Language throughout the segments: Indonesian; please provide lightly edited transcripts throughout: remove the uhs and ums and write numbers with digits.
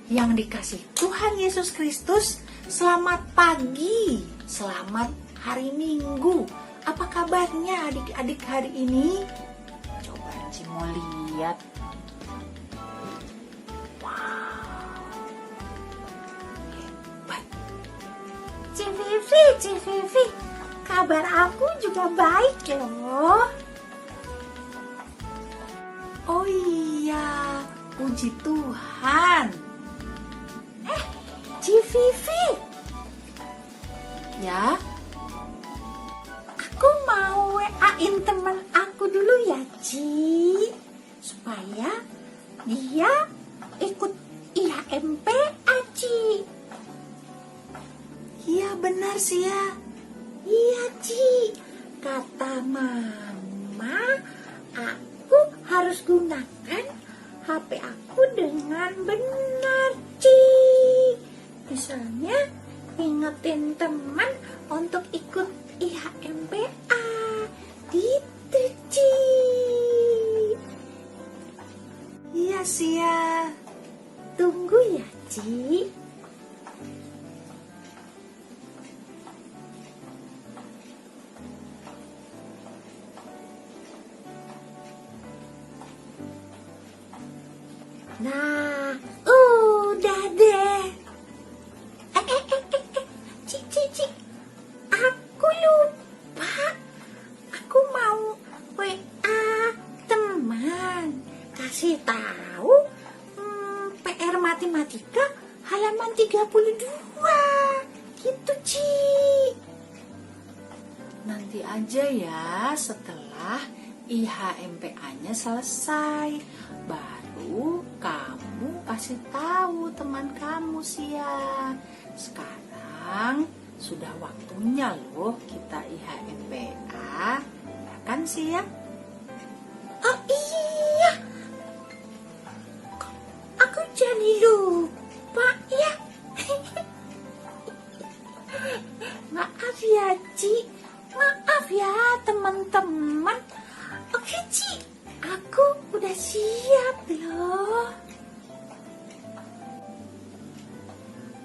yang dikasih Tuhan Yesus Kristus, selamat pagi, selamat hari Minggu. Apa kabarnya adik-adik hari ini? Coba Ci mau lihat. Wow, hebat. Ci Vivi, kabar aku juga baik loh. Oh iya, puji Tuhan. Ci Vivi, Ya, aku mau WA-in teman aku dulu ya, Ci, supaya dia ikut IHMPA, Ci. iya benar sih ya. Iya, Ci, kata Mama, aku harus gunakan HP aku dengan benar, Ci. Misalnya ingetin teman untuk ikut IHMPA gitu, Ci. Iya sih ya. Tunggu ya, Ci. Nah, udah deh. Ci, aku lupa. Aku mau WA teman. Kasih tahu PR matematika halaman 32. Gitu, Ci. Nanti aja ya setelah IHMPA-nya selesai. Baru kamu kasih tahu teman kamu sih ya. Sekarang sudah waktunya loh kita IHMPA. Ya kan sih ya? Oh iya. Kok aku jadi lupa ya. Maaf ya, Ci. Maaf ya, teman-teman. Oke, Ci. Aku udah siap loh.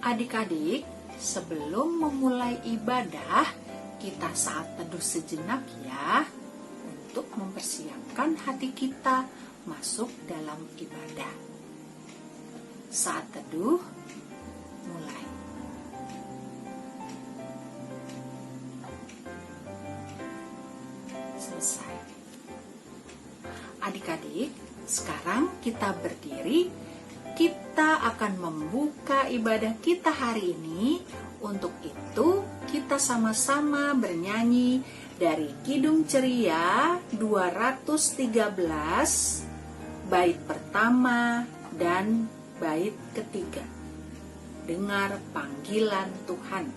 Adik-adik, sebelum memulai ibadah, kita saat teduh sejenak ya, untuk mempersiapkan hati kita masuk dalam ibadah. Saat teduh, mulai. Selesai. Adik-adik, sekarang kita berdiri. Kita akan membuka ibadah kita hari ini. Untuk itu, kita sama-sama bernyanyi dari Kidung Ceria 213, bait pertama dan bait ketiga. Dengar panggilan Tuhan.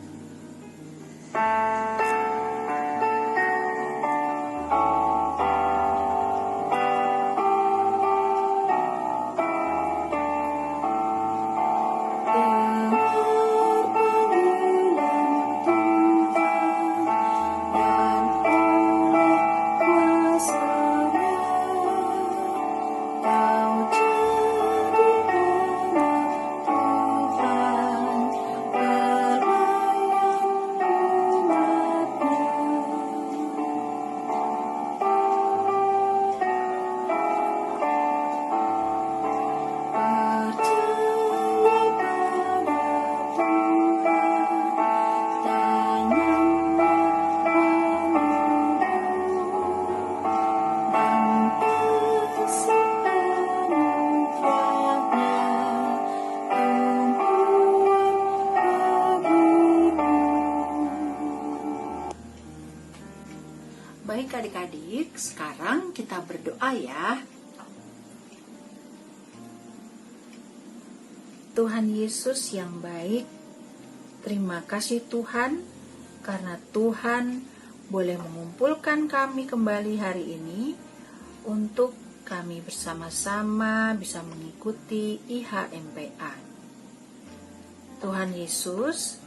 Baik adik-adik, sekarang kita berdoa ya. Tuhan Yesus yang baik, terima kasih Tuhan, karena Tuhan boleh mengumpulkan kami kembali hari ini untuk kami bersama-sama bisa mengikuti IHMPA. Tuhan Yesus,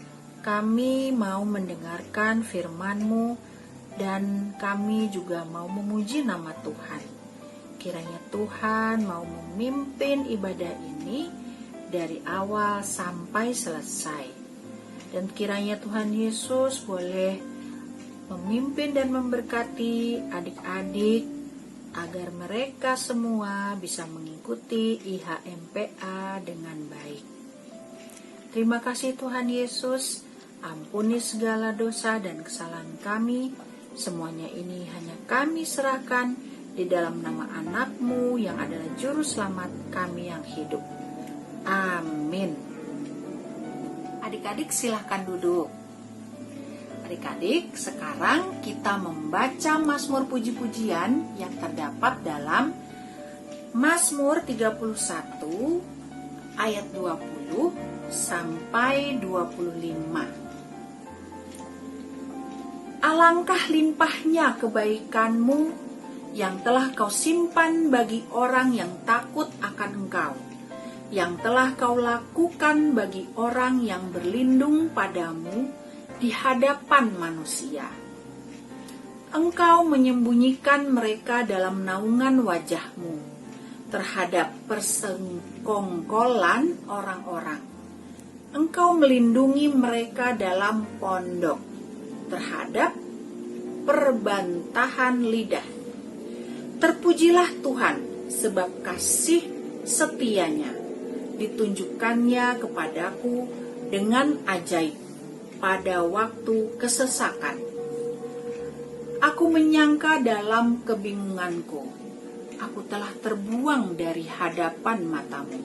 kami mau mendengarkan firman-Mu dan kami juga mau memuji nama Tuhan. Kiranya Tuhan mau memimpin ibadah ini dari awal sampai selesai. Dan kiranya Tuhan Yesus boleh memimpin dan memberkati adik-adik agar mereka semua bisa mengikuti IHMPA dengan baik. Terima kasih Tuhan Yesus, ampuni segala dosa dan kesalahan kami. Semuanya ini hanya kami serahkan di dalam nama anak-Mu yang adalah Juru Selamat kami yang hidup. Amin. Adik-adik silahkan duduk. Adik-adik, sekarang kita membaca Mazmur puji-pujian yang terdapat dalam Mazmur 31 ayat 20 sampai 25. Alangkah limpahnya kebaikan-Mu yang telah Kau simpan bagi orang yang takut akan Engkau, yang telah Kau lakukan bagi orang yang berlindung padamu di hadapan manusia. Engkau menyembunyikan mereka dalam naungan wajah-Mu terhadap persekongkolan orang-orang. Engkau melindungi mereka dalam pondok terhadap perbantahan lidah. Terpujilah Tuhan sebab kasih setianya ditunjukkannya kepadaku dengan ajaib pada waktu kesesakan. Aku menyangka dalam kebingunganku, aku telah terbuang dari hadapan matamu.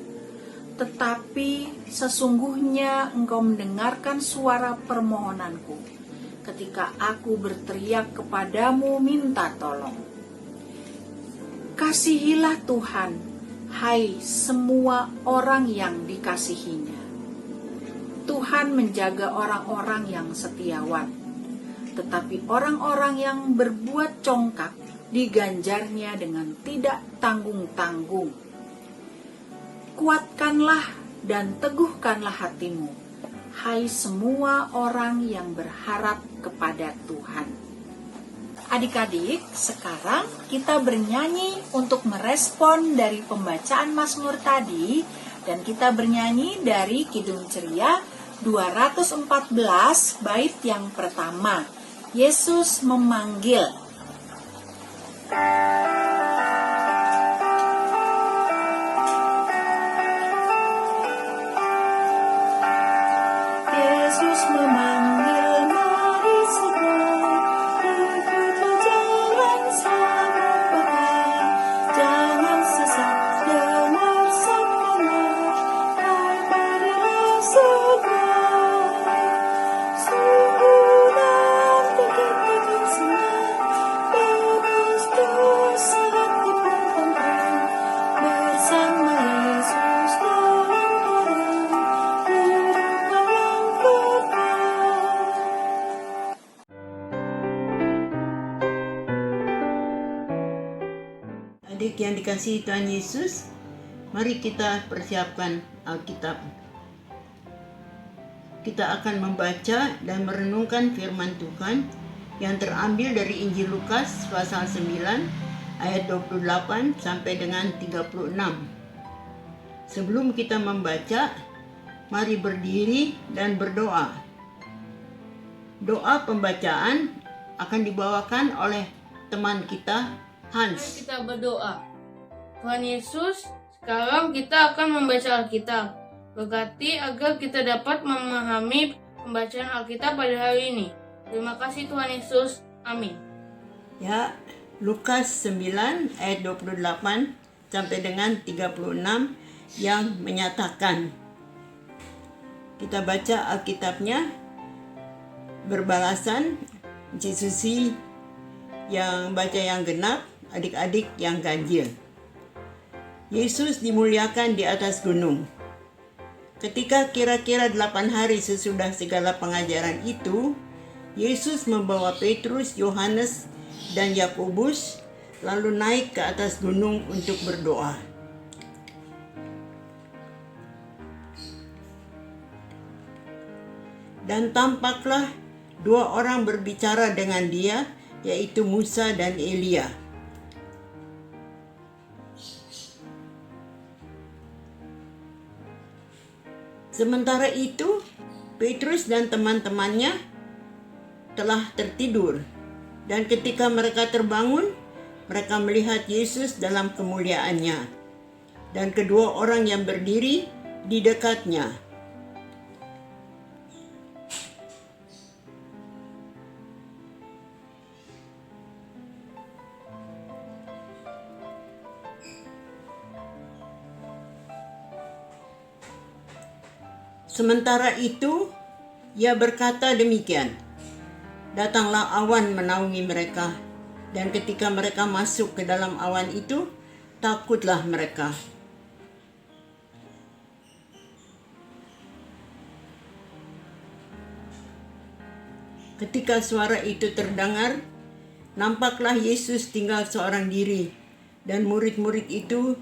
Tetapi sesungguhnya Engkau mendengarkan suara permohonanku ketika aku berteriak kepadamu minta tolong. Kasihilah Tuhan, hai semua orang yang dikasihinya. Tuhan menjaga orang-orang yang setiawan, tetapi orang-orang yang berbuat congkak diganjarnya dengan tidak tanggung-tanggung. Kuatkanlah dan teguhkanlah hatimu, hai semua orang yang berharap kepada Tuhan. Adik-adik, sekarang kita bernyanyi untuk merespon dari pembacaan Mazmur tadi, dan kita bernyanyi dari Kidung Ceria 214 bait yang pertama, Yesus memanggil. Yesus memanggil, mari segera ikutlah jalan selamat bagai. Jangan sesat, dengar sabdanya, berilah segera. Sungguh nanti kita akan senang, bebas dosa hati pun tenteram, bersama Yesus dalam terang, hiduplah yang kekal. Adik yang dikasihi Tuhan Yesus, mari kita persiapkan Alkitab. Kita akan membaca dan merenungkan firman Tuhan yang terambil dari Injil Lukas pasal 9 ayat 28 sampai dengan 36. Sebelum kita membaca, mari berdiri dan berdoa. Doa pembacaan akan dibawakan oleh teman kita, Mari Hans. kita berdoa. Tuhan Yesus, sekarang kita akan membaca Alkitab. Berkati agar kita dapat memahami pembacaan Alkitab pada hari ini. Terima kasih Tuhan Yesus. Amin. Ya, Lukas 9 ayat 28 sampai dengan 36 yang menyatakan. Kita baca Alkitabnya berbalasan, Encik Susi yang baca yang genap, adik-adik yang ganjil. Yesus dimuliakan di atas gunung. Ketika kira-kira 8 hari sesudah segala pengajaran itu, Yesus membawa Petrus, Yohanes, dan Yakobus lalu naik ke atas gunung untuk berdoa. Dan tampaklah 2 orang berbicara dengan dia, yaitu Musa dan Elia. Sementara itu, Petrus dan teman-temannya telah tertidur. Dan ketika mereka terbangun, mereka melihat Yesus dalam kemuliaannya dan kedua orang yang berdiri di dekatnya. Sementara itu, ia berkata demikian, "Datanglah awan menaungi mereka, dan ketika mereka masuk ke dalam awan itu, takutlah mereka." Ketika suara itu terdengar, nampaklah Yesus tinggal seorang diri, dan murid-murid itu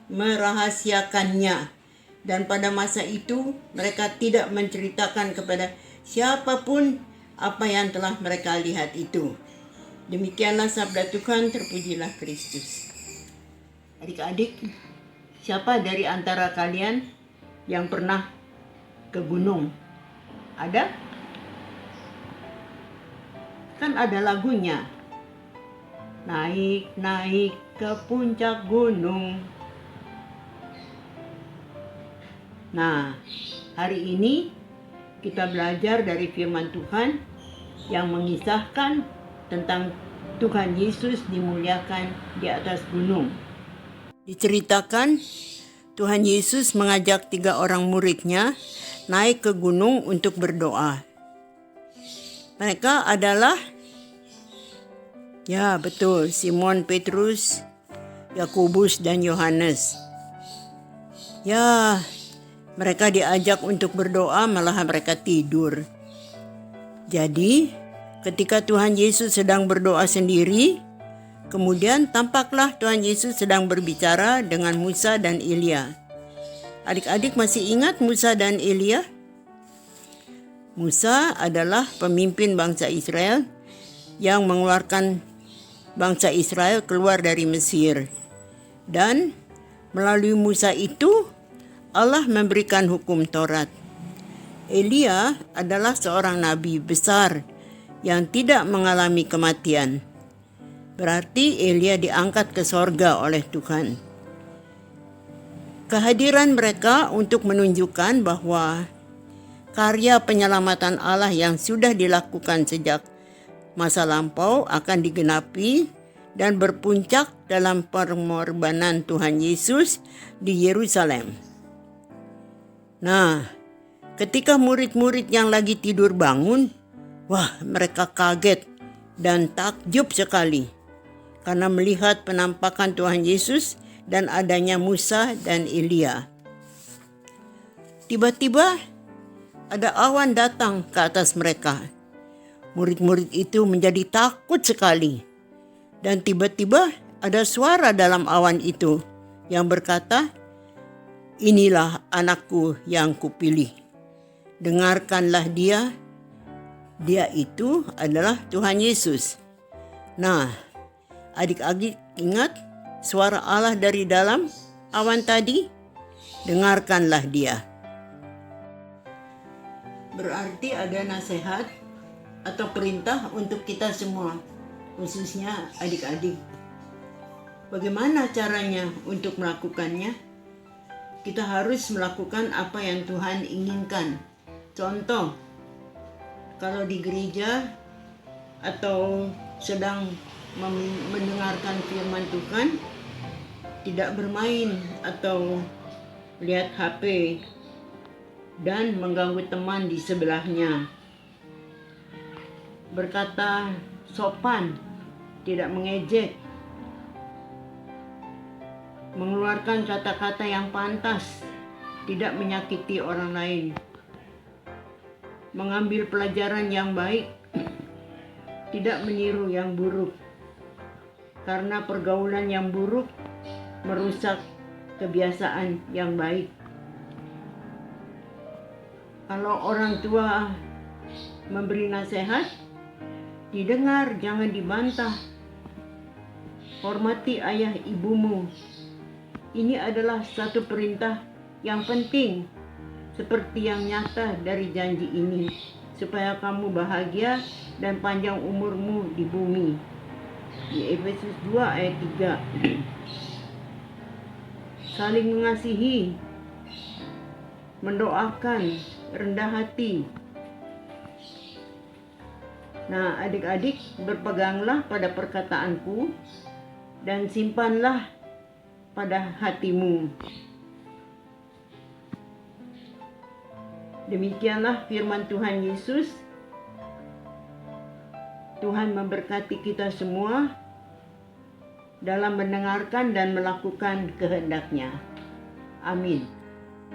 merahasiakannya. Dan pada masa itu mereka tidak menceritakan kepada siapapun apa yang telah mereka lihat itu. Demikianlah sabda Tuhan, terpujilah Kristus. Adik-adik, siapa dari antara kalian yang pernah ke gunung? Ada? Kan ada lagunya. Naik ke puncak gunung. Nah, hari ini kita belajar dari firman Tuhan yang mengisahkan tentang Tuhan Yesus dimuliakan di atas gunung. Diceritakan Tuhan Yesus mengajak 3 orang muridnya naik ke gunung untuk berdoa. Mereka adalah, ya betul, Simon Petrus, Yakobus dan Yohanes. Ya, mereka diajak untuk berdoa, malah mereka tidur. Jadi, ketika Tuhan Yesus sedang berdoa sendiri, kemudian tampaklah Tuhan Yesus sedang berbicara dengan Musa dan Elia. Adik-adik masih ingat Musa dan Elia? Musa adalah pemimpin bangsa Israel yang mengeluarkan bangsa Israel keluar dari Mesir. Dan melalui Musa itu, Allah memberikan hukum Taurat. Elia adalah seorang nabi besar yang tidak mengalami kematian. Berarti Elia diangkat ke sorga oleh Tuhan. Kehadiran mereka untuk menunjukkan bahwa karya penyelamatan Allah yang sudah dilakukan sejak masa lampau akan digenapi dan berpuncak dalam pengorbanan Tuhan Yesus di Yerusalem. Nah, ketika murid-murid yang lagi tidur bangun, wah, mereka kaget dan takjub sekali karena melihat penampakan Tuhan Yesus dan adanya Musa dan Elia. Tiba-tiba ada awan datang ke atas mereka. Murid-murid itu menjadi takut sekali. Dan tiba-tiba ada suara dalam awan itu yang berkata, "Inilah anakku yang kupilih. Dengarkanlah dia." Dia itu adalah Tuhan Yesus. Nah, adik-adik ingat suara Allah dari dalam awan tadi? Dengarkanlah dia. Berarti ada nasihat atau perintah untuk kita semua, khususnya adik-adik. Bagaimana caranya untuk melakukannya? Kita harus melakukan apa yang Tuhan inginkan. Contoh, kalau di gereja atau sedang mendengarkan firman Tuhan, tidak bermain atau lihat HP dan mengganggu teman di sebelahnya. Berkata sopan, tidak mengejek, mengeluarkan kata-kata yang pantas, tidak menyakiti orang lain, mengambil pelajaran yang baik, tidak meniru yang buruk, karena pergaulan yang buruk merusak kebiasaan yang baik. Kalau orang tua memberi nasihat, didengar, jangan dibantah. Hormati ayah ibumu. Ini adalah satu perintah yang penting seperti yang nyata dari janji ini, supaya kamu bahagia dan panjang umurmu di bumi. Di Efesus 2 ayat 3. Saling mengasihi, mendoakan, rendah hati. Nah, adik-adik, berpeganglah pada perkataanku dan simpanlah pada hatimu. Demikianlah firman Tuhan Yesus. Tuhan memberkati kita semua dalam mendengarkan dan melakukan kehendak-Nya. Amin.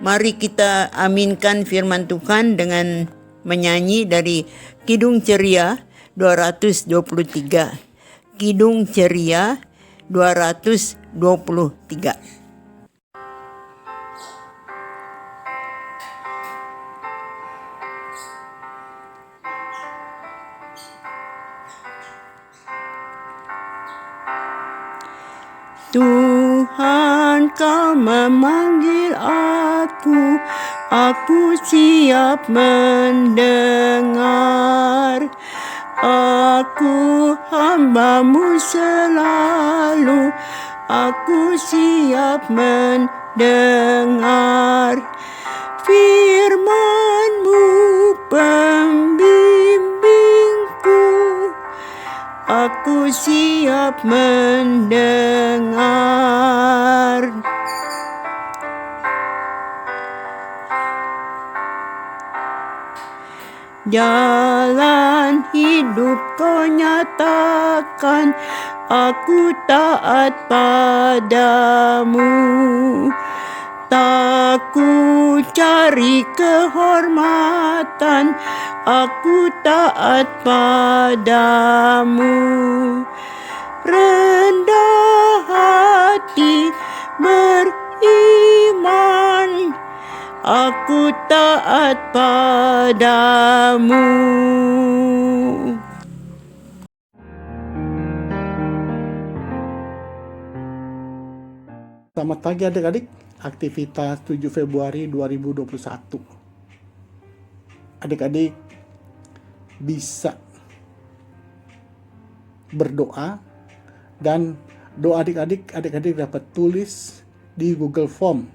Mari kita aminkan firman Tuhan dengan menyanyi dari Kidung Ceria 223. Kidung Ceria 223. Tuhan, Kau memanggil aku siap mendengar. Aku hamba-Mu selalu, aku siap mendengar. Firman-Mu pembimbingku, aku siap mendengar. Jalan hidup Kau nyatakan, aku taat padamu. Tak ku cari kehormatan, aku taat padamu. Rendah hati beriman, aku taat padamu. Selamat pagi adik-adik, aktivitas 7 Februari 2021. Adik-adik bisa berdoa, dan doa adik-adik dapat tulis di Google Form,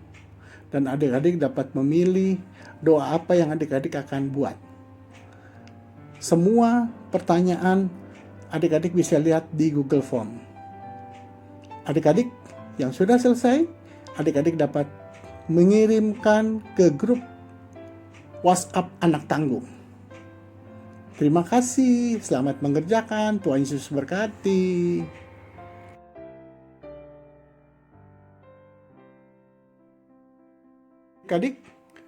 dan adik-adik dapat memilih doa apa yang adik-adik akan buat. Semua pertanyaan adik-adik bisa lihat di Google Form. Adik-adik yang sudah selesai, adik-adik dapat mengirimkan ke grup WhatsApp Anak Tangguh. Terima kasih, selamat mengerjakan, Tuhan Yesus berkati. Adik-adik,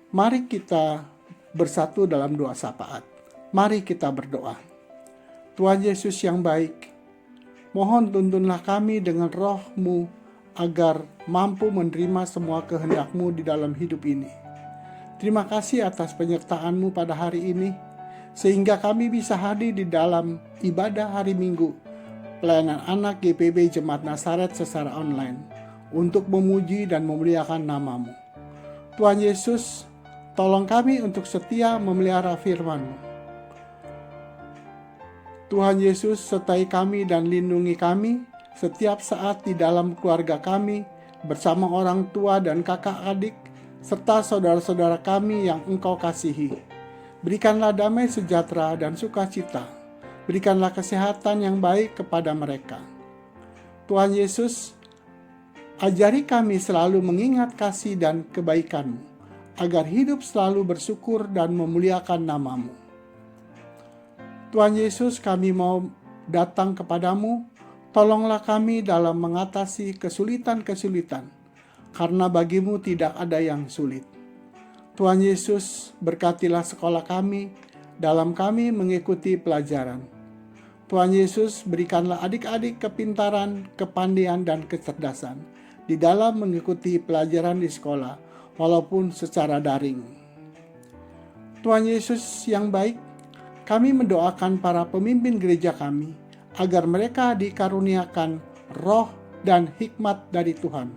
mari kita bersatu dalam doa syafaat. Mari kita berdoa. Tuhan Yesus yang baik, mohon tuntunlah kami dengan roh-Mu agar mampu menerima semua kehendak-Mu di dalam hidup ini. Terima kasih atas penyertaan-Mu pada hari ini, sehingga kami bisa hadir di dalam ibadah hari Minggu, pelayanan anak GPB Jemaat Nazaret secara online, untuk memuji dan memuliakan nama-Mu. Tuhan Yesus, tolong kami untuk setia memelihara firman-Mu. Tuhan Yesus, sertai kami dan lindungi kami setiap saat di dalam keluarga kami, bersama orang tua dan kakak adik, serta saudara-saudara kami yang Engkau kasihi. Berikanlah damai sejahtera dan sukacita. Berikanlah kesehatan yang baik kepada mereka. Tuhan Yesus, ajari kami selalu mengingat kasih dan kebaikan-Mu, agar hidup selalu bersyukur dan memuliakan nama-Mu. Tuhan Yesus, kami mau datang kepadamu. Tolonglah kami dalam mengatasi kesulitan-kesulitan, karena bagi-Mu tidak ada yang sulit. Tuhan Yesus, berkatilah sekolah kami dalam kami mengikuti pelajaran. Tuhan Yesus, berikanlah adik-adik kepintaran, kepandaian, dan kecerdasan di dalam mengikuti pelajaran di sekolah, walaupun secara daring. Tuhan Yesus yang baik, kami mendoakan para pemimpin gereja kami, agar mereka dikaruniakan roh dan hikmat dari Tuhan.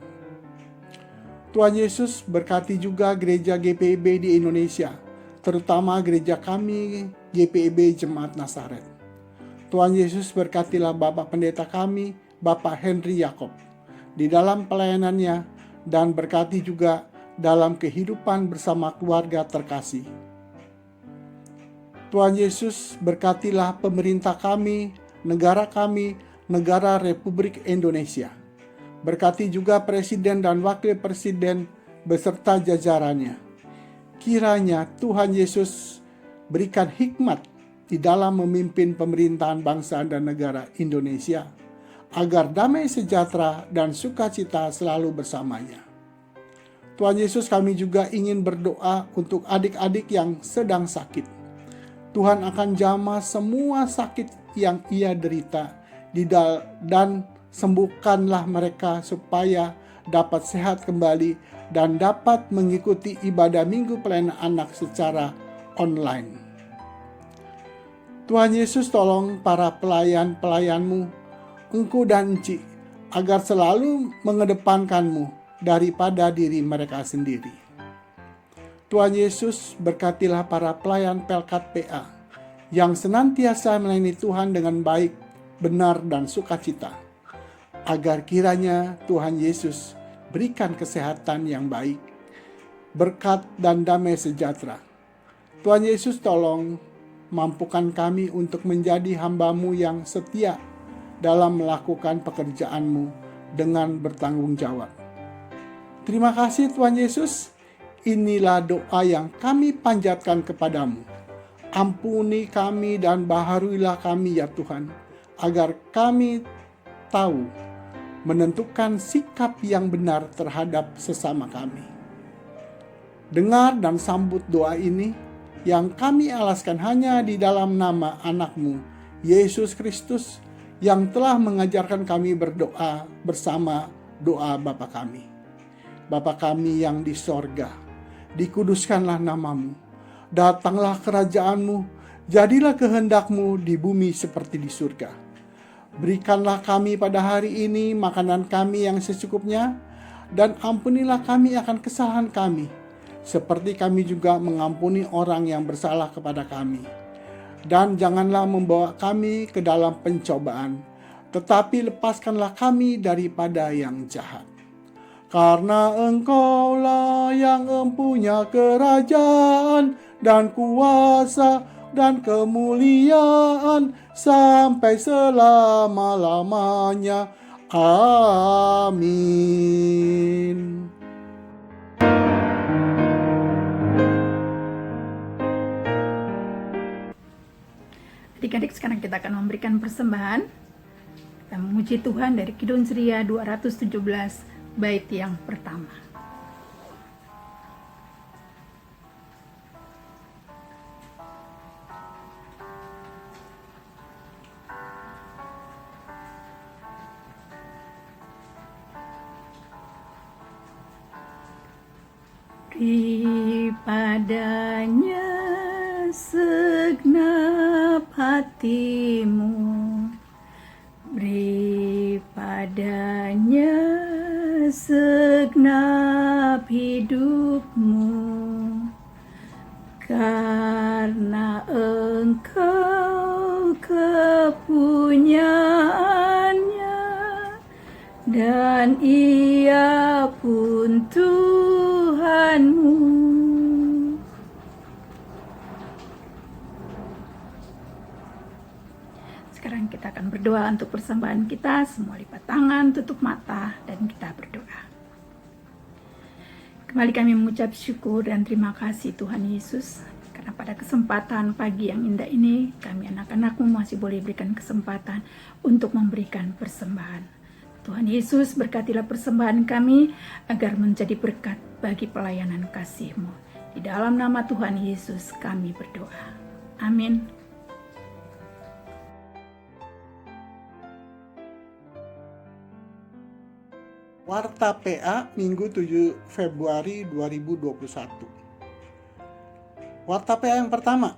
Tuhan Yesus berkati juga gereja GPIB di Indonesia, terutama gereja kami GPIB Jemaat Nazaret. Tuhan Yesus berkatilah Bapak Pendeta kami, Bapak Henry Yakob, di dalam pelayanannya, dan berkati juga dalam kehidupan bersama keluarga terkasih. Tuhan Yesus berkatilah pemerintah kami, negara Republik Indonesia. Berkati juga Presiden dan Wakil Presiden beserta jajarannya. Kiranya Tuhan Yesus berikan hikmat di dalam memimpin pemerintahan bangsa dan negara Indonesia, agar damai sejahtera dan sukacita selalu bersamanya. Tuhan Yesus, kami juga ingin berdoa untuk adik-adik yang sedang sakit. Tuhan akan jamah semua sakit yang ia derita dan sembuhkanlah mereka supaya dapat sehat kembali dan dapat mengikuti ibadah Minggu Pelayanan Anak secara online. Tuhan Yesus, tolong para pelayan-pelayan-Mu, Engkau dan Enci, agar selalu mengedepankan-Mu daripada diri mereka sendiri. Tuhan Yesus, berkatilah para pelayan Pelkat PA yang senantiasa melayani Tuhan dengan baik, benar, dan sukacita, agar kiranya Tuhan Yesus berikan kesehatan yang baik, berkat dan damai sejahtera. Tuhan Yesus, tolong mampukan kami untuk menjadi hamba-Mu yang setia dalam melakukan pekerjaan-Mu dengan bertanggung jawab. Terima kasih Tuhan Yesus, inilah doa yang kami panjatkan kepadamu. Ampuni kami dan baharuilah kami ya Tuhan, agar kami tahu menentukan sikap yang benar terhadap sesama kami. Dengar dan sambut doa ini yang kami alaskan hanya di dalam nama anak-Mu, Yesus Kristus, yang telah mengajarkan kami berdoa bersama doa Bapa kami. Bapa kami yang di sorga, dikuduskanlah nama-Mu, datanglah kerajaan-Mu, jadilah kehendak-Mu di bumi seperti di surga. Berikanlah kami pada hari ini makanan kami yang secukupnya, dan ampunilah kami akan kesalahan kami, seperti kami juga mengampuni orang yang bersalah kepada kami. Dan janganlah membawa kami ke dalam pencobaan, tetapi lepaskanlah kami daripada yang jahat. Karena Engkaulah yang mempunyai kerajaan dan kuasa dan kemuliaan sampai selama-lamanya. Amin. Adik-adik, sekarang kita akan memberikan persembahan. Kita memuji Tuhan dari Kidung Ceria 217 bait yang pertama. Beri padanya segenap hatimu, beri padanya segenap hidupmu, karena Engkau kepunyaannya dan Ia pun Tuhanmu. Sekarang kita akan berdoa untuk persembahan kita. Semua lipat tangan, tutup mata, dan kita berdoa. Kembali kami mengucap syukur dan terima kasih Tuhan Yesus, karena pada kesempatan pagi yang indah ini, kami anak-anak-Mu masih boleh berikan kesempatan untuk memberikan persembahan. Tuhan Yesus, berkatilah persembahan kami agar menjadi berkat bagi pelayanan kasih-Mu. Di dalam nama Tuhan Yesus kami berdoa. Amin. Warta PA Minggu 7 Februari 2021. Warta PA yang pertama,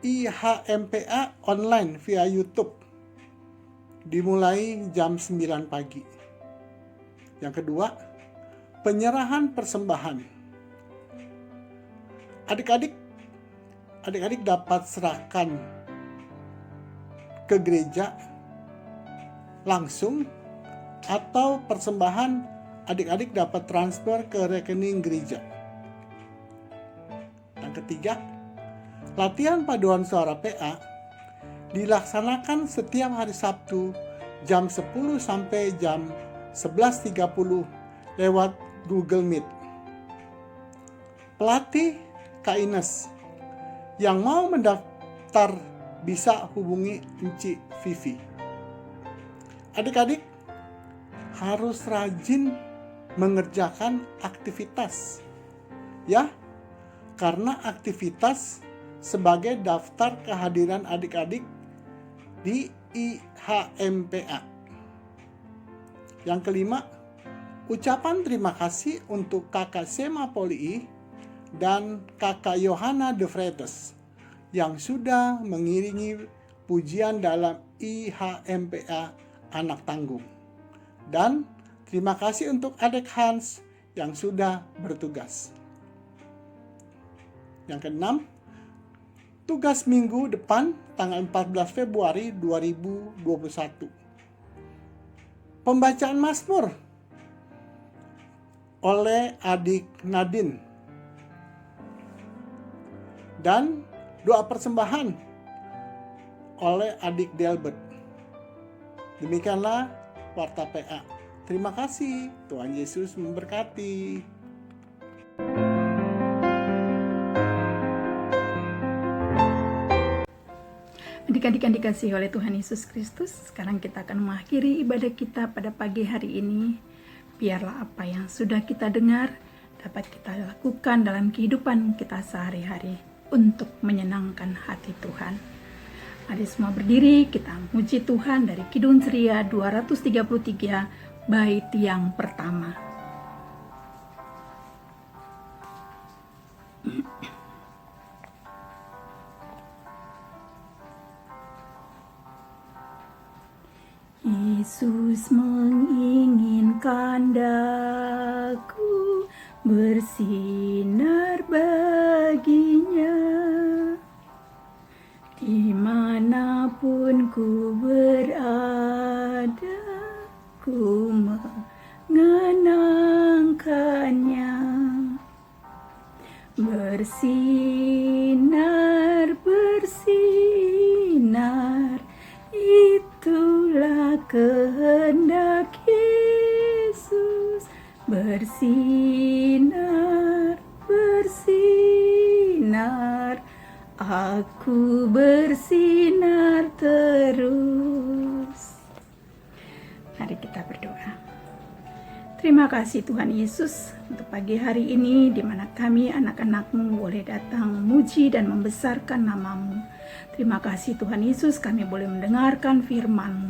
IHMPA online via YouTube, dimulai jam 9 pagi. Yang kedua, penyerahan persembahan. Adik-adik dapat serahkan ke gereja langsung, atau persembahan adik-adik dapat transfer ke rekening gereja. Yang ketiga, latihan paduan suara PA dilaksanakan setiap hari Sabtu jam 10 sampai jam 11.30 lewat Google Meet. Pelatih Kak Ines yang mau mendaftar bisa hubungi Enci Vivi. Adik-adik harus rajin mengerjakan aktivitas, ya, karena aktivitas sebagai daftar kehadiran adik-adik di IHMPA. Yang kelima, ucapan terima kasih untuk Kakak Sema Poli dan Kakak Yohana de Vretes yang sudah mengiringi pujian dalam IHMPA Anak Tanggung. Dan terima kasih untuk adik Hans yang sudah bertugas. Yang keenam, tugas minggu depan tanggal 14 Februari 2021. Pembacaan Mazmur oleh adik Nadine dan doa persembahan oleh adik Delbert. Demikianlah Warta PA. Terima kasih. Tuhan Yesus memberkati. Adik-adik yang dikasihi oleh Tuhan Yesus Kristus, sekarang kita akan mengakhiri ibadah kita pada pagi hari ini. Biarlah apa yang sudah kita dengar dapat kita lakukan dalam kehidupan kita sehari-hari untuk menyenangkan hati Tuhan. Mari semua berdiri, kita muji Tuhan dari Kidung Ceria 233 bait yang pertama. Yesus menginginkan daku bersinar baginya, dimanapun ku berada, ku mengenangkannya. Bersinar, bersinar, itulah kehendak Yesus. Bersinar, bersinar, aku bersinar terus. Mari kita berdoa. Terima kasih Tuhan Yesus untuk pagi hari ini di mana kami anak-anak-Mu boleh datang memuji dan membesarkan nama-Mu. Terima kasih Tuhan Yesus, kami boleh mendengarkan firman-Mu.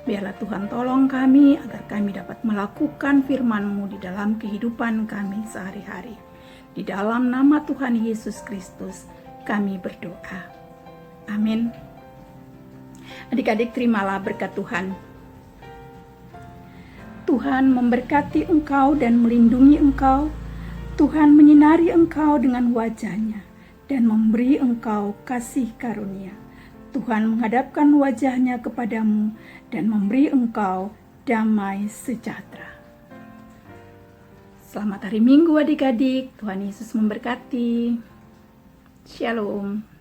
Biarlah Tuhan tolong kami agar kami dapat melakukan firman-Mu di dalam kehidupan kami sehari-hari. Di dalam nama Tuhan Yesus Kristus kami berdoa. Amin. Adik-adik, terimalah berkat Tuhan. Tuhan memberkati engkau dan melindungi engkau. Tuhan menyinari engkau dengan wajah-Nya dan memberi engkau kasih karunia. Tuhan menghadapkan wajah-Nya kepadamu dan memberi engkau damai sejahtera. Selamat hari Minggu adik-adik. Tuhan Yesus memberkati. Shalom.